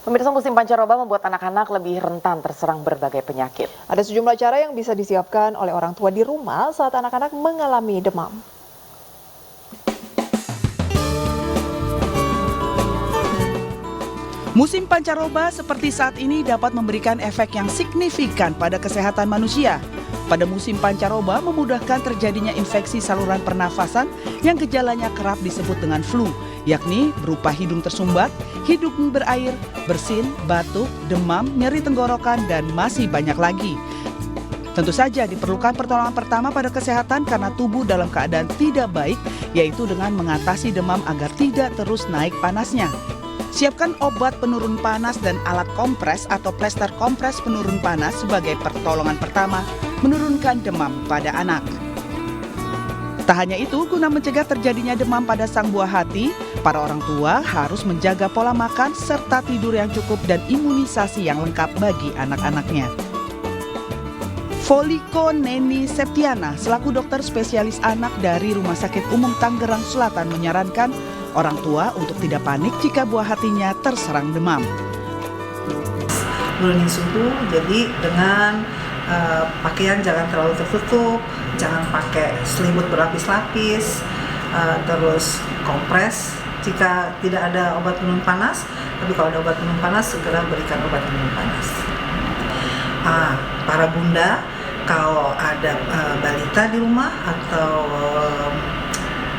Pemirsa, musim pancaroba membuat anak-anak lebih rentan terserang berbagai penyakit. Ada sejumlah cara yang bisa disiapkan oleh orang tua di rumah saat anak-anak mengalami demam. Musim pancaroba seperti saat ini dapat memberikan efek yang signifikan pada kesehatan manusia. Pada musim pancaroba memudahkan terjadinya infeksi saluran pernafasan yang gejalanya kerap disebut dengan flu, yakni berupa hidung tersumbat, hidung berair, bersin, batuk, demam, nyeri tenggorokan, dan masih banyak lagi. Tentu saja diperlukan pertolongan pertama pada kesehatan karena tubuh dalam keadaan tidak baik, yaitu dengan mengatasi demam agar tidak terus naik panasnya. Siapkan obat penurun panas dan alat kompres atau plester kompres penurun panas sebagai pertolongan pertama menurunkan demam pada anak. Tak hanya itu, guna mencegah terjadinya demam pada sang buah hati, para orang tua harus menjaga pola makan serta tidur yang cukup dan imunisasi yang lengkap bagi anak-anaknya. Voliko Neni Septiana, selaku dokter spesialis anak dari Rumah Sakit Umum Tangerang Selatan menyarankan orang tua untuk tidak panik jika buah hatinya terserang demam. Nurunin suhu, jadi dengan pakaian jangan terlalu tertutup, jangan pakai selimut berlapis-lapis, terus kompres jika tidak ada obat penurun panas, tapi kalau ada obat penurun panas segera berikan obat penurun panas. Para bunda, kalau ada balita di rumah atau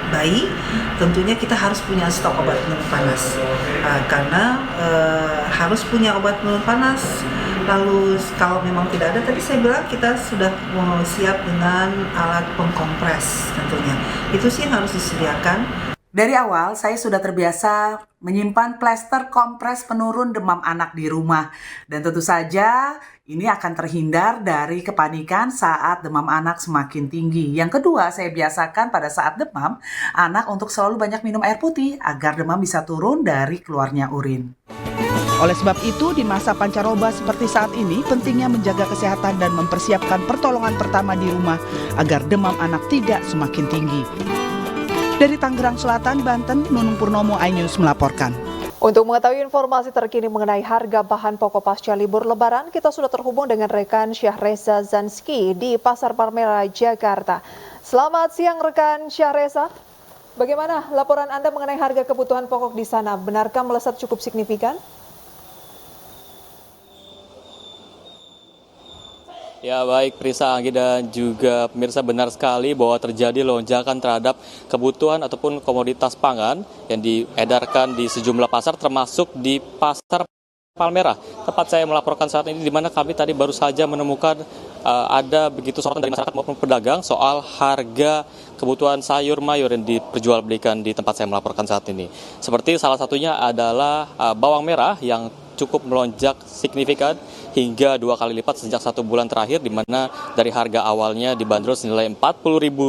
bayi, tentunya kita harus punya stok obat penurun panas, karena harus punya obat penurun panas. Lalu kalau memang tidak ada, tadi saya bilang kita sudah mau siap dengan alat pengkompres tentunya. Itu sih yang harus disediakan. Dari awal saya sudah terbiasa menyimpan plester kompres penurun demam anak di rumah. Dan tentu saja ini akan terhindar dari kepanikan saat demam anak semakin tinggi. Yang kedua, saya biasakan pada saat demam, anak untuk selalu banyak minum air putih agar demam bisa turun dari keluarnya urin. Oleh sebab itu, di masa pancaroba seperti saat ini, pentingnya menjaga kesehatan dan mempersiapkan pertolongan pertama di rumah agar demam anak tidak semakin tinggi. Dari Tangerang Selatan, Banten, Nunung Purnomo, iNews melaporkan. Untuk mengetahui informasi terkini mengenai harga bahan pokok pasca libur Lebaran, kita sudah terhubung dengan rekan Syahreza Zanski di Pasar Palmerah, Jakarta. Selamat siang rekan Syahreza. Bagaimana laporan Anda mengenai harga kebutuhan pokok di sana? Benarkah melesat cukup signifikan? Ya baik Prisa, Anggi dan juga pemirsa, benar sekali bahwa terjadi lonjakan terhadap kebutuhan ataupun komoditas pangan yang diedarkan di sejumlah pasar termasuk di Pasar Palmerah. Tempat saya melaporkan saat ini di mana kami tadi baru saja menemukan ada begitu sorotan dari masyarakat maupun pedagang soal harga kebutuhan sayur mayur yang diperjualbelikan di tempat saya melaporkan saat ini. Seperti salah satunya adalah bawang merah yang cukup melonjak signifikan hingga 2 kali lipat sejak 1 bulan terakhir, di mana dari harga awalnya dibanderol senilai Rp40.000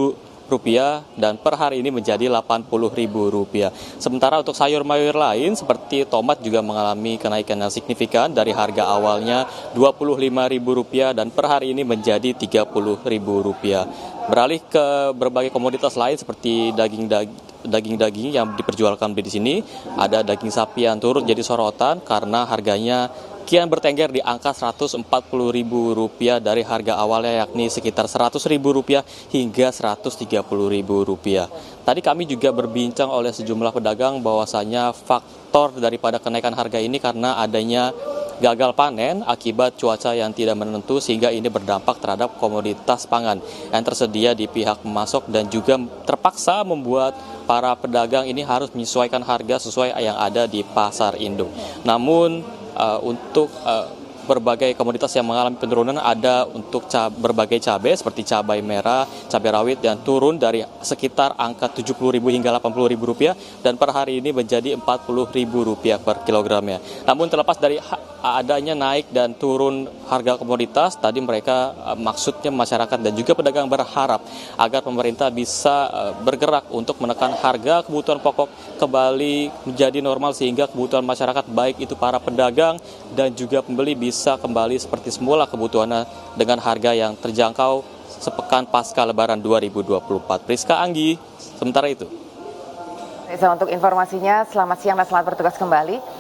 dan per hari ini menjadi Rp80.000. Sementara untuk sayur mayur lain seperti tomat juga mengalami kenaikan yang signifikan dari harga awalnya Rp25.000 dan per hari ini menjadi Rp30.000. Beralih ke berbagai komoditas lain seperti daging-daging yang diperjualkan di sini, ada daging sapi yang turut jadi sorotan karena harganya kian bertengger di angka Rp140.000 dari harga awalnya yakni sekitar Rp100.000 hingga Rp130.000. Tadi kami juga berbincang oleh sejumlah pedagang bahwasanya faktor daripada kenaikan harga ini karena adanya gagal panen akibat cuaca yang tidak menentu, sehingga ini berdampak terhadap komoditas pangan yang tersedia di pihak pemasok dan juga terpaksa membuat para pedagang ini harus menyesuaikan harga sesuai yang ada di pasar induk. Namun untuk berbagai komoditas yang mengalami penurunan, ada untuk berbagai cabai seperti cabai merah, cabai rawit yang turun dari sekitar angka Rp70.000 hingga Rp80.000 dan per hari ini menjadi Rp40.000 per kilogramnya. Namun terlepas dari adanya naik dan turun harga komoditas, tadi mereka maksudnya masyarakat dan juga pedagang berharap agar pemerintah bisa bergerak untuk menekan harga kebutuhan pokok kembali menjadi normal sehingga kebutuhan masyarakat baik itu para pedagang dan juga pembeli bisa kembali seperti semula kebutuhannya dengan harga yang terjangkau sepekan pasca Lebaran 2024. Priska, Anggi, sementara itu. Untuk informasinya, selamat siang dan selamat bertugas kembali.